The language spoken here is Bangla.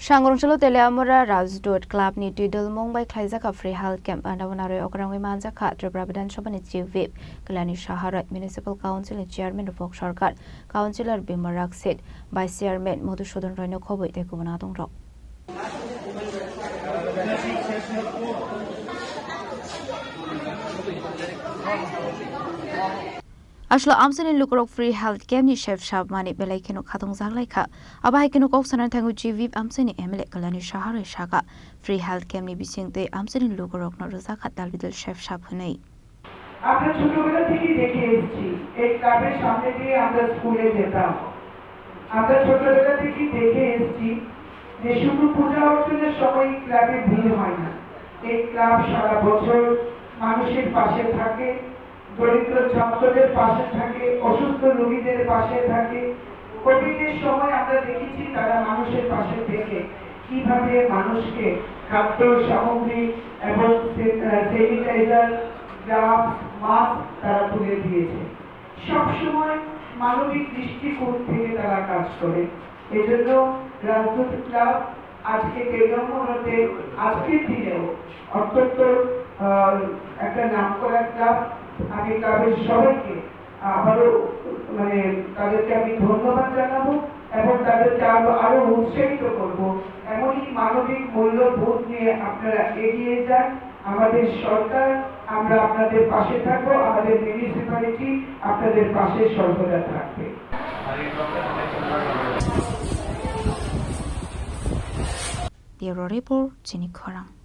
Shangrongchalo Teleamora Razdot Club ni Tidal Mumbai Klaizaka Free Health Camp and Avanare Okrangwi Manjaka Tripura Vidansabha ni Chief Whip Kalani Shaharat Municipal Council and Chairman of Sarkar Councillor Bimarak said Vice Chairman Madhusudhan Roy Khoboi Tekumanadong Rock. Ashlo Amson Lukorok Free Health Camp ni Chef Shab Mani Belakino Katong Zaglaika Abahikino Koksan Tangu Jivip Amson Emile Kalani Shahara Shaka Free Health Camp ni Bising de Amson Lukorok Nozakat Dalvidal Chef Shab Hunay. আমরা ছোটবেলা থেকে দেখে এসেছি এই ক্লাবের সামনে দিয়ে আমরা স্কুলে যেতাম আমরা ছোটবেলা থেকে দেখে এসেছি যে শুধু পূজা অর্চনের সময় ক্লাবে ভিড় হয় না এই ক্লাব সারা বছর মানুষের পাশে থাকে দরিদ্র ছাত্রদের পাশে থাকে অসুস্থ রোগীদের পাশে থাকে কোভিডের সময় আমরা দেখেছি তারা মানুষের পাশে থেকে কিভাবে মানুষকে খাদ্য সামগ্রী এবং স্যানিটাইজার গ্লাভস মাস্ক তারা তুলে দিয়েছে সবসময় মানবিক দৃষ্টিকোণ থেকে তারা কাজ করে এজন্য রাজদূত ক্লাব আজকে বেগমপুরতে আজকের দিনেও অত্যন্ত একটা নামকরা ক্লাব আমি ক্লাবের সবাইকে আবারও তাদেরকে আমি ধন্যবাদ জানাবো এবং তাদেরকে আরো উৎসাহিত করবো এমনই মানবিক মূল্যবোধ নিয়ে আপনারা এগিয়ে যান আমাদের সরকার আমরা আপনাদের পাশে থাকবো আমাদের মিউনিসিপ্যালিটি আপনাদের পাশে সর্বদা থাকবে Bureau Report, Jenny Korang.